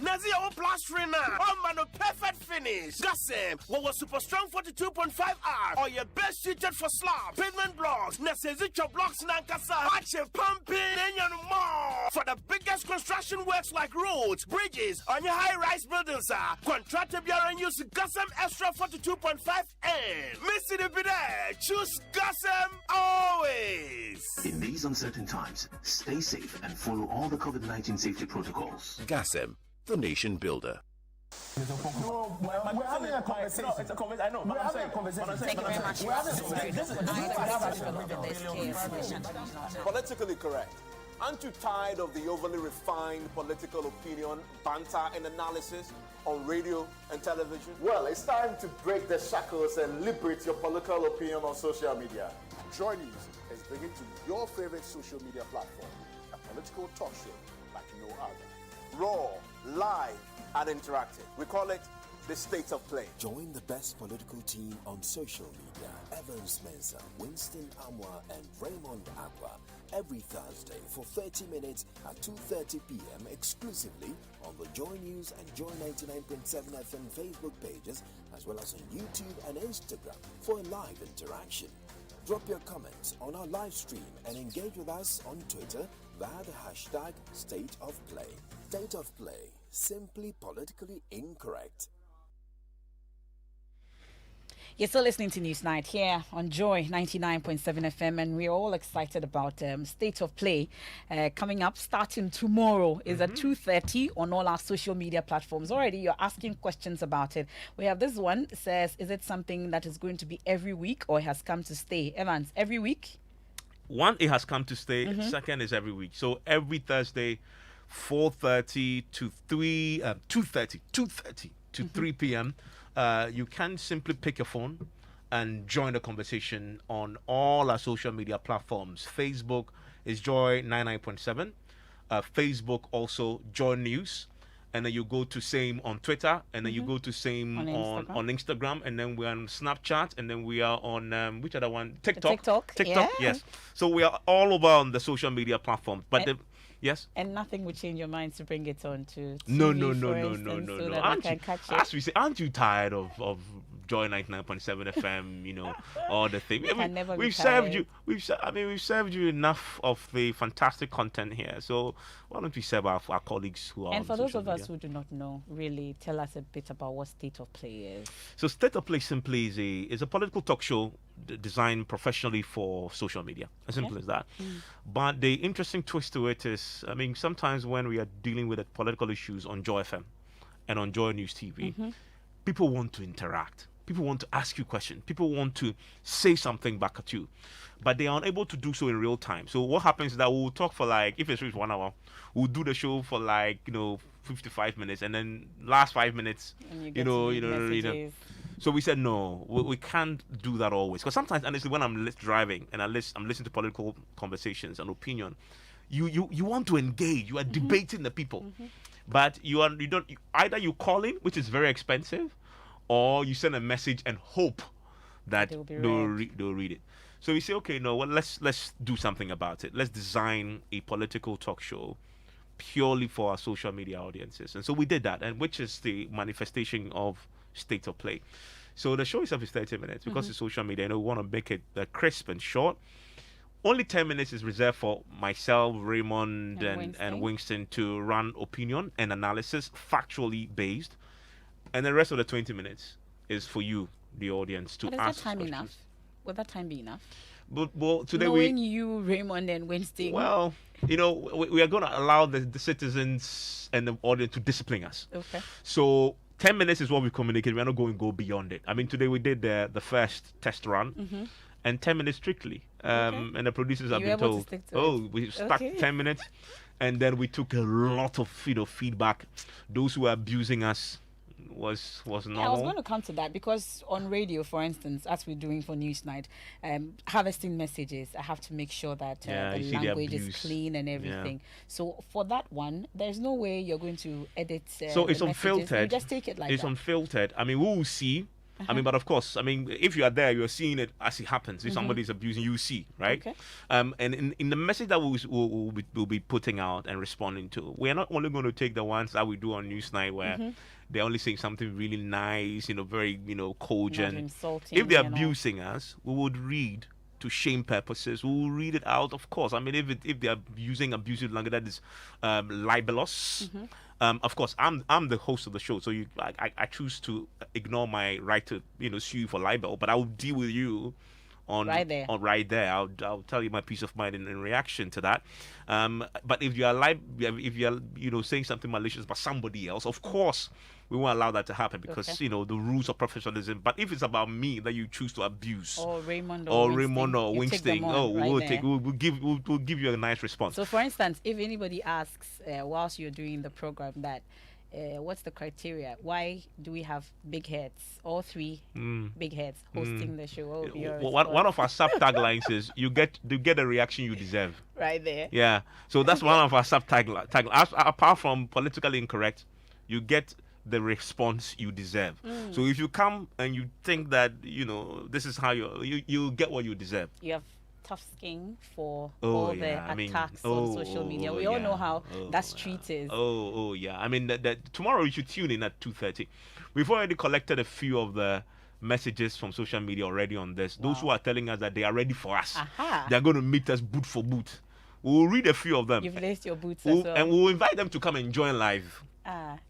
Nazi or plastering on man perfect finish. Gassem, what was super strong 42.5 hours? Or your best suited for slab, pavement blocks, necessary blocks, Nankasa, action pumping. For the biggest construction works like roads, bridges, on your high-rise buildings, contractor and use Gassem Extra 42.5N. Missing it be there. Choose Gassem always. In these uncertain times, stay safe and follow all the COVID-19 safety protocols. Gassem, the nation builder. No, we're having a conversation. No, it's a conversation. I know. We're having a conversation. Thank you very much. Politically correct. Aren't you tired of the overly refined political opinion, banter, and analysis on radio and television? Well, it's time to break the shackles and liberate your political opinion on social media. Joy News is bringing to your favorite social media platform a political talk show like no other. Raw, live, and interactive. We call it the State of Play. Join the best political team on social media. Evans Mensah, Winston Amwa, and Raymond Aqua every Thursday for 30 minutes at 2:30 p.m. exclusively on the Joy News and Joy 99.7 FM Facebook pages, as well as on YouTube and Instagram for a live interaction. Drop your comments on our live stream and engage with us on Twitter via the hashtag State of Play. State of Play, simply politically incorrect. You're still listening to Newsnight here on Joy 99.7 FM, and we're all excited about State of Play coming up starting tomorrow. Is at 2:30 on all our social media platforms. Already you're asking questions about it. We have this one that says, is it something that is going to be every week or has come to stay? Evans, every week? One, it has come to stay. Second is every week. So every Thursday, 4:30 to 2:30 to 3 p.m. You can simply pick your phone and join the conversation on all our social media platforms. Facebook is Joy 99.7. Facebook also Joy News. And then you go to same on Twitter, and then you go to same on Instagram, and then we're on Snapchat, and then we are on which other one? TikTok, yeah. yes. So we are all over on the social media platforms. But yes. And nothing would change your mind to bring it on to TV, No. so that I can catch it. As we say, aren't you tired of Joy 99.7 FM? You know, all the things. We've served you. We've served you enough of the fantastic content here. So why don't we serve our colleagues who are? And on for those social of us media? who do not know, really tell us a bit about what State of Play is. So State of Play simply is a political talk show designed professionally for social media. As simple as that. But the interesting twist to it is, I mean, sometimes when we are dealing with political issues on Joy FM and on Joy News TV, people want to interact. People want to ask you questions. People want to say something back at you, but they are unable to do so in real time. So what happens is that we'll talk for if it's 1 hour, we'll do the show for 55 minutes, and then last 5 minutes, So we said no, we can't do that always, because sometimes, honestly, when I'm driving and I'm listening to political conversations and opinion, you want to engage. You are debating the people, but either you call in, which is very expensive, or you send a message and hope that they'll read it. So we say, okay, no, well, let's do something about it. Let's design a political talk show purely for our social media audiences. And so we did that, and which is the manifestation of State of Play. So the show itself is 30 minutes because it's social media, and we want to make it crisp and short. Only 10 minutes is reserved for myself, Raymond, and Winston to run opinion and analysis, factually based. And the rest of the 20 minutes is for you, the audience, to ask Is that time questions. enough? Will that time be enough? But today Knowing you, Raymond, and Winston. Well, we are going to allow the citizens and the audience to discipline us. Okay. So 10 minutes is what we communicate. We're not going to go beyond it. I mean, today we did the first test run, and 10 minutes strictly. And the producers have been told, we stuck 10 minutes, and then we took a lot of feedback. Those who are abusing us was normal. I was going to come to that, because on radio, for instance, as we're doing for Newsnight, harvesting messages, I have to make sure that the language is clean and everything. So for that one, there's no way you're going to edit. So it's the unfiltered. messages. You just take it like it's that. unfiltered. I mean, we will see. I mean, but of course, I mean, if you are there, you're seeing it as it happens. If somebody's abusing, you see, right? Okay. And in the message that we'll be putting out and responding to, we're not only going to take the ones that we do on Newsnight where they're only saying something really nice, very, cogent. If they're abusing us, we would read to shame purposes. We will read it out, of course. I mean, if they are using abusive language that is libelous. Of course, I'm the host of the show, so I choose to ignore my right to sue you for libel, but I will deal with you right there. I'll tell you my peace of mind in reaction to that. But if you're saying something malicious about somebody else, of course we won't allow that to happen because the rules of professionalism. But if it's about me that you choose to abuse, or Raymond or Winston, we'll give you a nice response. So, for instance, if anybody asks whilst you're doing the program that what's the criteria? Why do we have big heads? All three big heads hosting the show. One of our sub taglines is you get the reaction you deserve. Right there. Yeah. So that's one of our sub taglines. Apart from politically incorrect, you get the response you deserve. So if you come and you think that this is how you get what you deserve. You have tough skin for all the attacks on social media. We all know how that street is. I mean, tomorrow you should tune in at 2:30. We've already collected a few of the messages from social media already on this. Those who are telling us that they are ready for us. They're going to meet us boot for boot. We'll read a few of them. You've laced your boots as well. And we'll invite them to come and join live.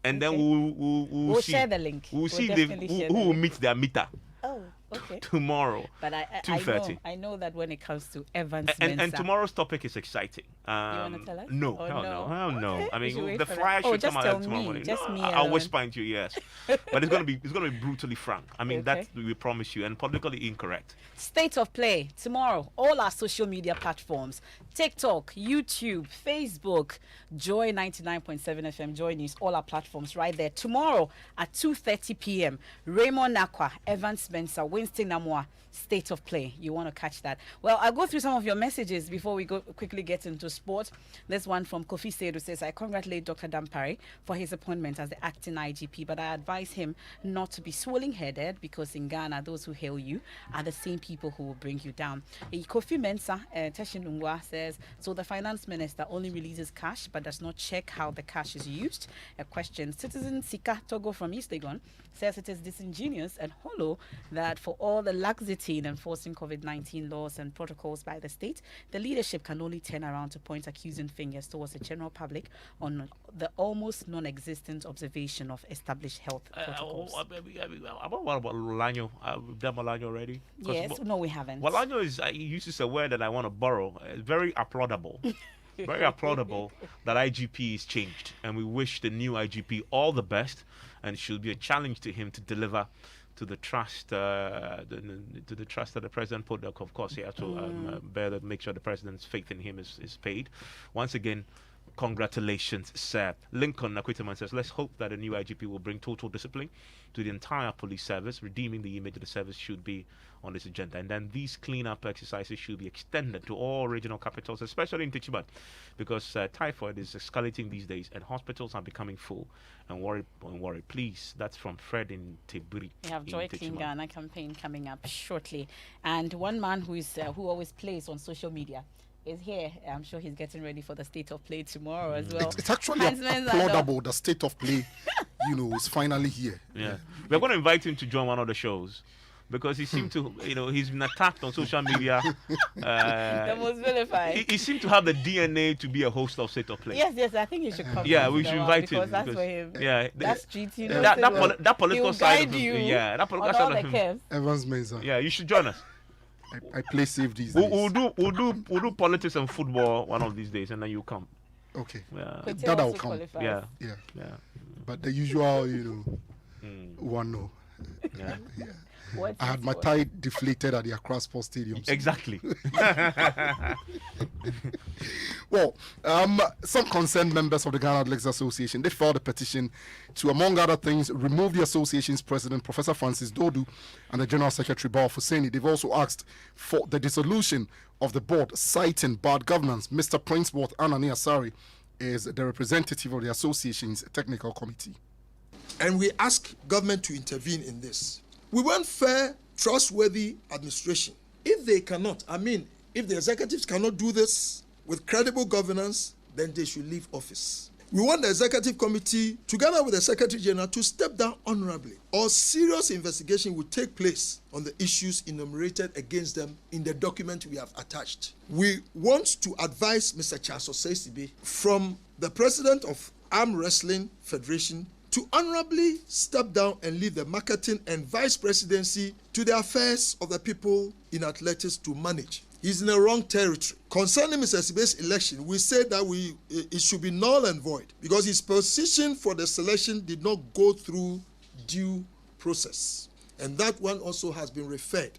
And then we'll see, share the link. We'll see who will meet their meter. Oh, okay. Tomorrow. But 2:30. I know that when it comes to Evans and tomorr's topic is exciting. You want to tell us? No, no. Okay. I mean, the flyer should come out tomorrow morning. I'll whisper into you, yes. But it's gonna be brutally frank. I mean, that we promise you, and politically incorrect. State of play tomorrow. All our social media platforms: TikTok, YouTube, Facebook, Joy 99.7 FM, Joy News. All our platforms right there. Tomorrow at 2:30 p.m. Raymond Nakwa, Evans Mensah, Winston Namwa, State of Play. You want to catch that? Well, I'll go through some of your messages before we quickly get into sport. This one from Kofi Sedu says, I congratulate Dr. Dampare for his appointment as the acting IGP, but I advise him not to be swollen-headed because in Ghana, those who hail you are the same people who will bring you down. Kofi Mensah, Teshinungwa says, so the finance minister only releases cash but does not check how the cash is used. A question. Citizen Sika Togo from East Legon says it is disingenuous and hollow that for all the laxity in enforcing COVID-19 laws and protocols by the state, the leadership can only turn around to point accusing fingers towards the general public on the almost non-existent observation of established health protocols. What about Lanyo? We've done Lanyo already? Yes, no, we haven't. Lanyo uses a word that I want to borrow. It's very applaudable. Very applaudable that IGP is changed, and we wish the new IGP all the best, and it should be a challenge to him to deliver to the trust to the trust that the president put. Of course, he has to make sure the president's faith in him is paid. Once again, congratulations, sir. Lincoln Nakwitaman says, let's hope that a new IGP will bring total discipline to the entire police service. Redeeming the image of the service should be on this agenda. And then these cleanup exercises should be extended to all regional capitals, especially in Tichiban, because typhoid is escalating these days and hospitals are becoming full. And worry. Please, that's from Fred in Tiburi. We have Joy Clean Ghana campaign coming up shortly. And one man who always plays on social media is here. I'm sure he's getting ready for the state of play tomorrow as well. It's actually applaudable. The state of play, is finally here. Yeah. We're going to invite him to join one of the shows because he seemed to, he's been attacked on social media. The most vilified. He seemed to have the DNA to be a host of State of Play. Yes, I think he should come. Yeah, we should invite him. Because that's for him. Yeah. That's street, that political side of him. Yeah, that political side of him. Evans Mensah. Yeah, you should join us. I play safe these days. We'll do politics and football one of these days, and then you come. Okay. Yeah. That I'll come. Yeah. But the usual, one no. Yeah. I had my tie deflated at the Accra Sports Stadium. So. Exactly. Well, some concerned members of the Ghana Athletics Association, they filed a petition to, among other things, remove the association's president, Professor Francis Dodu, and the General Secretary, Bawa Fuseni. They've also asked for the dissolution of the board, citing bad governance. Mr. Princeworth Anani Asari is the representative of the association's technical committee. And we ask government to intervene in this. We want fair, trustworthy administration. If they cannot, if the executives cannot do this with credible governance, then they should leave office. We want the executive committee, together with the Secretary General, to step down honorably, or serious investigation will take place on the issues enumerated against them in the document we have attached. We want to advise Mr. Charles Osei Sibe, from the president of Arm Wrestling Federation to to honorably step down and leave the marketing and vice presidency to the affairs of the people in athletics to manage. He's in the wrong territory. Concerning Mr. Sibe's election, we said that it should be null and void because his position for the selection did not go through due process. And that one also has been referred.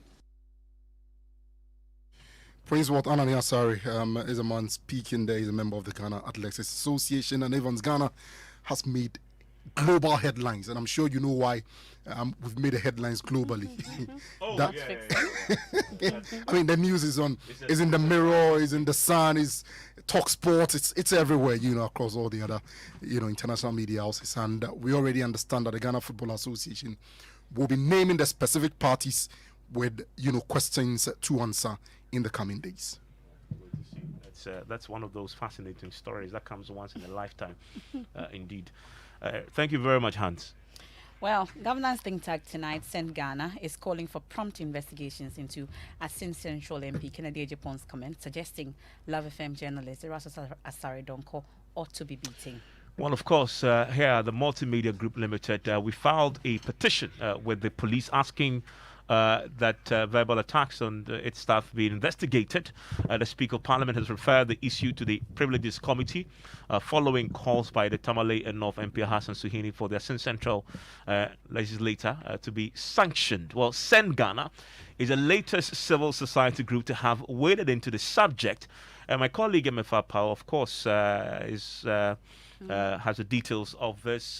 Prince Wat Anani Asari is a man speaking there. He's a member of the Ghana Athletics Association, and Evans Ghana has made global headlines, and I'm sure you know why we've made the headlines globally. I mean, the news is in the Mirror, is in the Sun, is Talk Sports, it's everywhere, across all the other, international media houses, and we already understand that the Ghana Football Association will be naming the specific parties with, questions to answer in the coming days. That's one of those fascinating stories that comes once in a lifetime, indeed. Thank you very much, Hans. Well, governance think tank tonight, Send Ghana, is calling for prompt investigations into Asin Central MP Kennedy Ejipon's comment, suggesting Love FM journalist Erasus Asare Donko ought to be beaten. Well, of course, here, the Multimedia Group Limited, we filed a petition with the police asking that verbal attacks on its staff be investigated. The Speaker of Parliament has referred the issue to the Privileges Committee following calls by the Tamale and North MP Hassan Suhini for the Asin Central legislator to be sanctioned. Well, Send Ghana is the latest civil society group to have waded into the subject. My colleague Emefa Apawu, of course, has the details of this.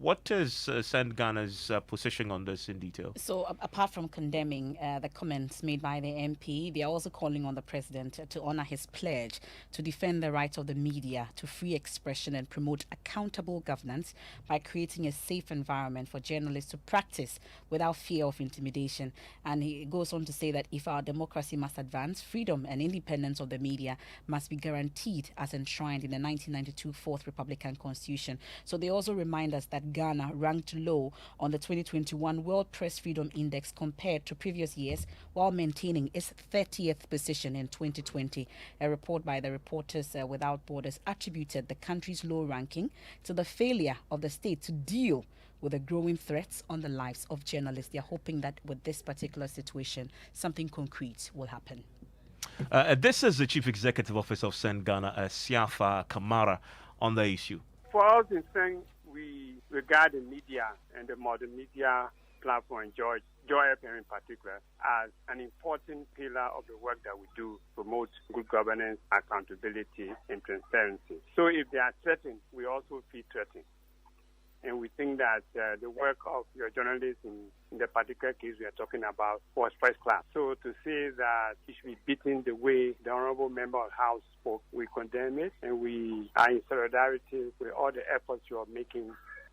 What is Send Ghana's position on this in detail? So, apart from condemning the comments made by the MP, they are also calling on the president to honour his pledge to defend the rights of the media to free expression and promote accountable governance by creating a safe environment for journalists to practice without fear of intimidation. And he goes on to say that if our democracy must advance, freedom and independence of the media must be guaranteed as enshrined in the 1992 Fourth Republican Constitution. So they also remind us that Ghana ranked low on the 2021 World Press Freedom Index compared to previous years, while maintaining its 30th position in 2020. A report by the Reporters Without Borders attributed the country's low ranking to the failure of the state to deal with the growing threats on the lives of journalists. They are hoping that with this particular situation, something concrete will happen. This is the Chief Executive Officer of Send Ghana, Siafa Kamara, on the issue. For us in Send, we regard the media and the modern media platform, Joy FM in particular, as an important pillar of the work that we do to promote good governance, accountability, and transparency. So if they are threatened, we also feel threatened. And we think that the work of your journalists in the particular case we are talking about was first class. So to say that it should be beaten the way the Honorable Member of the House spoke, we condemn it, and we are in solidarity with all the efforts you are making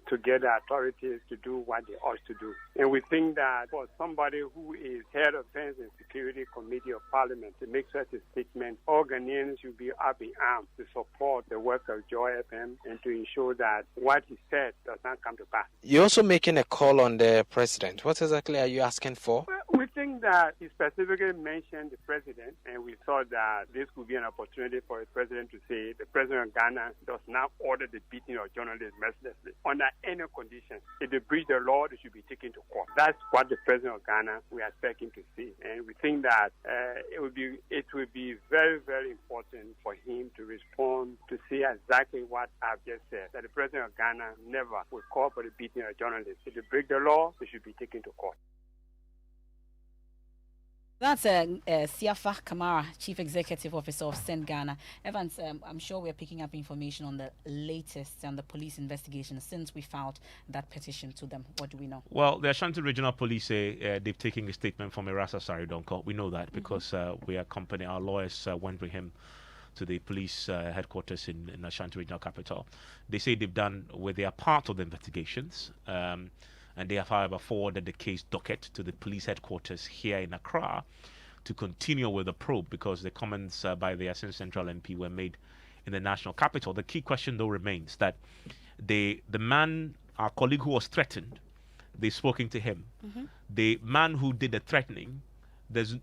to get the authorities to do what they ought to do. And we think that for somebody who is head of Defense and Security Committee of Parliament to make such a statement, all Ghanaians should be up in arms to support the work of Joy FM and to ensure that what he said does not come to pass. You're also making a call on the president. What exactly are you asking for? We think that he specifically mentioned the president, and we thought that this could be an opportunity for the president to say the president of Ghana does not order the beating of journalists mercilessly under any conditions. If they breach the law, they should be taken to court. That's what the president of Ghana we are expecting to see, and we think that it would be very, very important for him to respond to say exactly what I've just said, that the president of Ghana never will call for the beating of journalists. If they break the law, they should be taken to court. That's Siafa Kamara, Chief Executive Officer of Send Ghana. Evans, I'm sure we're picking up information on the latest on the police investigation since we filed that petition to them. What do we know? Well, the Ashanti Regional Police say they've taken a statement from Erasa Saridonko. We know that because we accompany our lawyers went with him to the police headquarters in Ashanti Regional Capital. They say they've done with their part of the investigations. And they have, however, forwarded the case docket to the police headquarters here in Accra to continue with the probe because the comments by the Asin Central MP were made in the national capital. The key question, though, remains that the man, our colleague who was threatened, they've spoken to him. The man who did the threatening,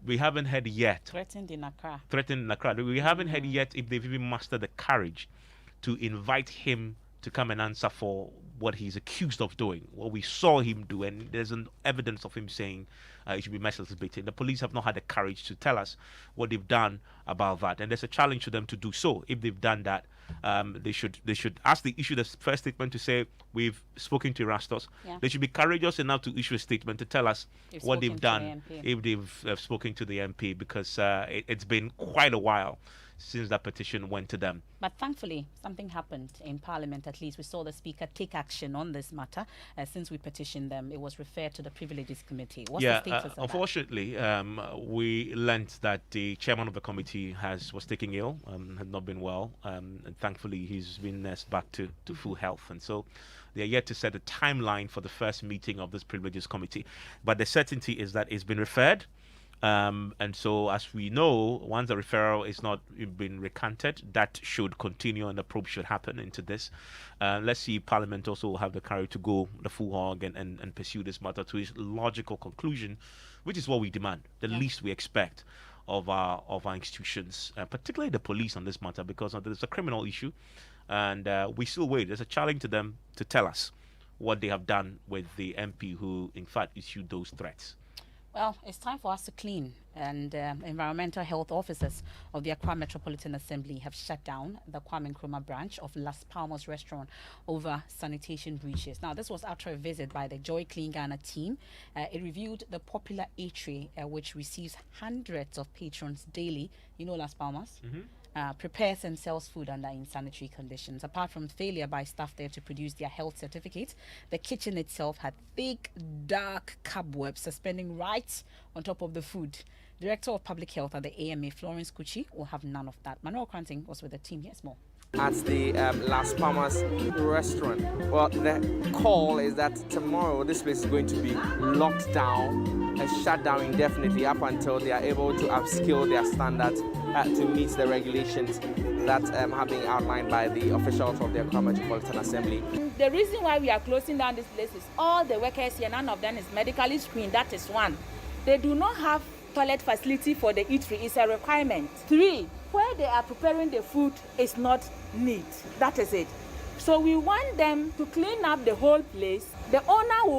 we haven't heard yet. Threatened in Accra. We haven't heard yet if they've even mustered the courage to invite him to come and answer for what he's accused of doing, what we saw him do, and there's an evidence of him saying it should be merciless beating. The police have not had the courage to tell us what they've done about that, and there's a challenge to them to do so. If they've done that, they should as they issue the first statement to say we've spoken to Erastus. Yeah. They should be courageous enough to issue a statement to tell us what they've done if they've spoken to the MP, because it's been quite a while since that petition went to them. But thankfully, something happened in Parliament. At least we saw the Speaker take action on this matter. Since we petitioned them, it was referred to the Privileges Committee. What's the status of that? Unfortunately, we learnt that the chairman of the committee was taking ill, had not been well, and thankfully he's been nursed back to full health. And so they are yet to set a timeline for the first meeting of this Privileges Committee. But the certainty is that it's been referred. And so, as we know, once the referral is not been recanted, that should continue and the probe should happen into this. Let's see, Parliament also will have the courage to go the full hog and pursue this matter to its logical conclusion, which is what we demand, the least we expect of our institutions, particularly the police on this matter, because there's a criminal issue, and we still wait. There's a challenge to them to tell us what they have done with the MP who, in fact, issued those threats. Well, it's time for us to clean, and environmental health officers of the Accra Metropolitan Assembly have shut down the Kwame Nkrumah branch of Las Palmas restaurant over sanitation breaches. Now, this was after a visit by the Joy Clean Ghana team. It reviewed the popular eatery, which receives hundreds of patrons daily. You know Las Palmas? Mm-hmm. Prepares and sells food under insanitary conditions. Apart from failure by staff there to produce their health certificates, the kitchen itself had thick, dark cobwebs suspending right on top of the food. Director of Public Health at the AMA, Florence Kuchi, will have none of that. Manuel Cranting was with the team. Here's more. At the Las Palmas restaurant. Well, the call is that tomorrow this place is going to be locked down and shut down indefinitely up until they are able to upskill their standards to meet the regulations that have been outlined by the officials of the Accra Metropolitan Assembly. The reason why we are closing down this place is all the workers here, none of them is medically screened. That is one. They do not have toilet facility for the eatery. It's a requirement. 3, where they are preparing the food is not neat. That is it. So we want them to clean up the whole place. The owner will